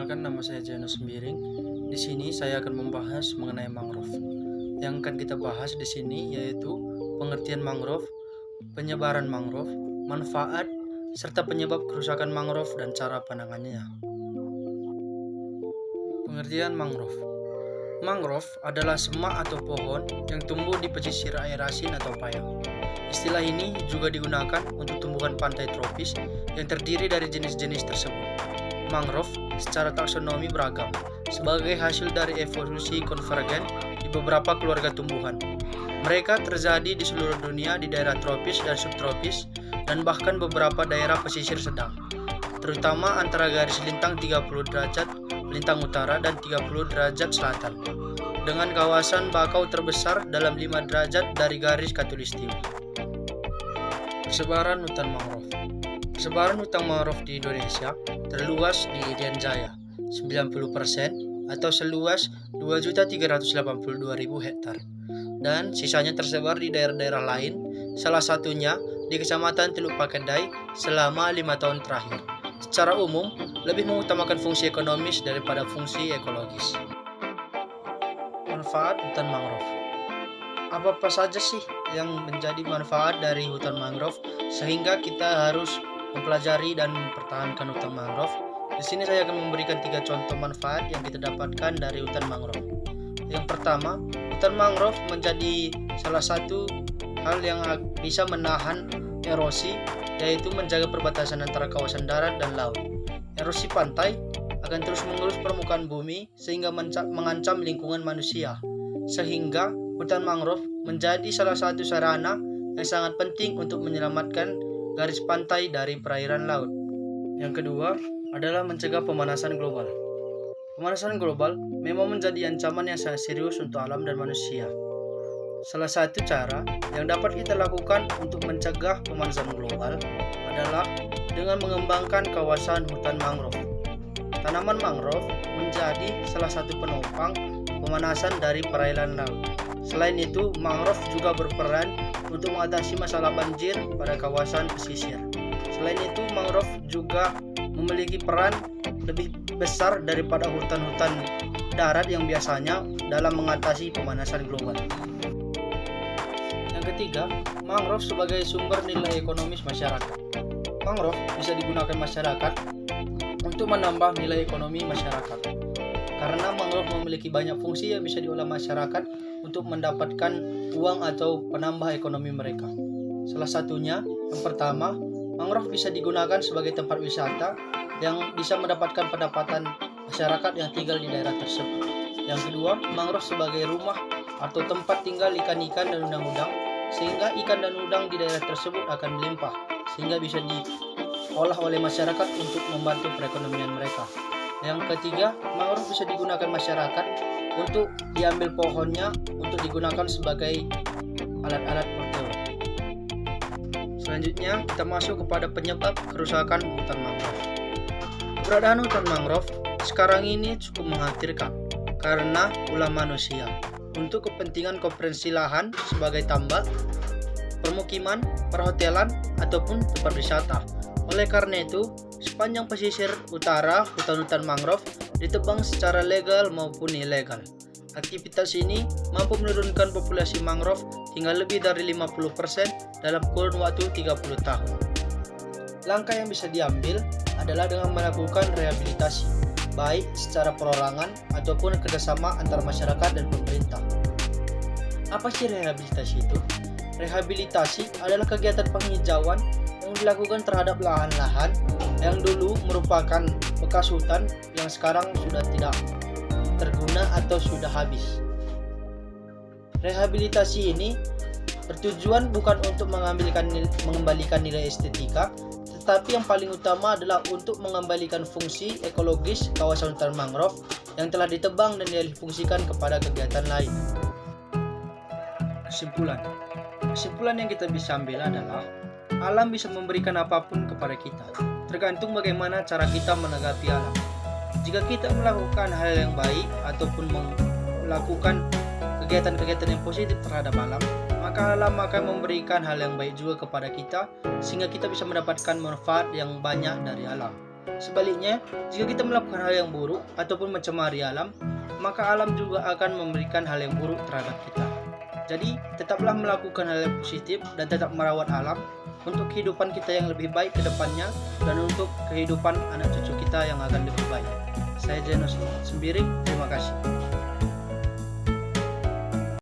Perkenalkan, nama saya Janus Sembiring. Di sini saya akan membahas mengenai mangrove. Yang akan kita bahas di sini yaitu pengertian mangrove, penyebaran mangrove, manfaat, serta penyebab kerusakan mangrove dan cara penanganannya. Pengertian mangrove. Mangrove adalah semak atau pohon yang tumbuh di pesisir air asin atau payau. Istilah ini juga digunakan untuk tumbuhan pantai tropis yang terdiri dari jenis-jenis tersebut. Mangrove secara taksonomi beragam sebagai hasil dari evolusi konvergen di beberapa keluarga tumbuhan. Mereka terjadi di seluruh dunia di daerah tropis dan subtropis dan bahkan beberapa daerah pesisir sedang, terutama antara garis lintang 30 derajat lintang utara dan 30 derajat selatan, dengan kawasan bakau terbesar dalam 5 derajat dari garis khatulistiwa. Persebaran hutan mangrove. Persebaran hutan mangrove di Indonesia terluas di Irian Jaya, 90% atau seluas 2.382.000 hektar, dan sisanya tersebar di daerah-daerah lain, salah satunya di Kecamatan Teluk Pakendai selama 5 tahun terakhir. Secara umum, lebih mengutamakan fungsi ekonomis daripada fungsi ekologis. Manfaat hutan mangrove. Apa saja sih yang menjadi manfaat dari hutan mangrove sehingga kita harus mempelajari dan mempertahankan hutan mangrove? Di sini saya akan memberikan 3 contoh manfaat yang kita dapatkan dari hutan mangrove. Yang pertama, hutan mangrove menjadi salah satu hal yang bisa menahan erosi, yaitu menjaga perbatasan antara kawasan darat dan laut. Erosi pantai akan terus mengelus permukaan bumi sehingga mengancam lingkungan manusia, sehingga hutan mangrove menjadi salah satu sarana yang sangat penting untuk menyelamatkan garis pantai dari perairan laut. Yang kedua adalah mencegah pemanasan global. Pemanasan global memang menjadi ancaman yang sangat serius untuk alam dan manusia. Salah satu cara yang dapat kita lakukan untuk mencegah pemanasan global adalah dengan mengembangkan kawasan hutan mangrove. Tanaman mangrove menjadi salah satu penopang pemanasan dari perairan laut. Selain itu, mangrove juga berperan untuk mengatasi masalah banjir pada kawasan pesisir. Selain itu, mangrove juga memiliki peran lebih besar daripada hutan-hutan darat yang biasanya dalam mengatasi pemanasan global. Yang ketiga, mangrove sebagai sumber nilai ekonomis masyarakat. Mangrove bisa digunakan masyarakat untuk menambah nilai ekonomi masyarakat, karena mangrove memiliki banyak fungsi yang bisa diolah masyarakat untuk mendapatkan uang atau penambah ekonomi mereka. Salah satunya, yang pertama, mangrove bisa digunakan sebagai tempat wisata yang bisa mendapatkan pendapatan masyarakat yang tinggal di daerah tersebut. Yang kedua, mangrove sebagai rumah atau tempat tinggal ikan-ikan dan udang-udang, sehingga ikan dan udang di daerah tersebut akan melimpah, sehingga bisa diolah oleh masyarakat untuk membantu perekonomian mereka. Yang ketiga, mangrove bisa digunakan masyarakat untuk diambil pohonnya untuk digunakan sebagai alat-alat portable. Selanjutnya, kita masuk kepada penyebab kerusakan hutan mangrove. Keberadaan hutan mangrove sekarang ini cukup mengkhawatirkan karena ulah manusia untuk kepentingan konversi lahan sebagai tambak, permukiman, perhotelan, ataupun tempat wisata. Oleh karena itu, sepanjang pesisir utara hutan-hutan mangrove ditebang secara legal maupun ilegal. Aktivitas ini mampu menurunkan populasi mangrove hingga lebih dari 50% dalam kurun waktu 30 tahun. Langkah yang bisa diambil adalah dengan melakukan rehabilitasi, baik secara perorangan ataupun kerjasama antara masyarakat dan pemerintah. Apa sih rehabilitasi itu? Rehabilitasi adalah kegiatan penghijauan yang dilakukan terhadap lahan-lahan yang dulu merupakan bekas hutan yang sekarang sudah tidak terguna atau sudah habis. Rehabilitasi ini bertujuan bukan untuk mengembalikan nilai estetika, tetapi yang paling utama adalah untuk mengembalikan fungsi ekologis kawasan hutan mangrove yang telah ditebang dan dialihfungsikan kepada kegiatan lain. Kesimpulan yang kita bisa ambil adalah alam bisa memberikan apapun kepada kita, tergantung bagaimana cara kita menanggapi alam. Jika kita melakukan hal yang baik ataupun melakukan kegiatan-kegiatan yang positif terhadap alam, maka alam akan memberikan hal yang baik juga kepada kita, sehingga kita bisa mendapatkan manfaat yang banyak dari alam. Sebaliknya, jika kita melakukan hal yang buruk ataupun mencemari alam, maka alam juga akan memberikan hal yang buruk terhadap kita. Jadi, tetaplah melakukan hal yang positif dan tetap merawat alam untuk kehidupan kita yang lebih baik ke depannya dan untuk kehidupan anak cucu kita yang akan lebih baik. Saya Janus Sembiring, terima kasih.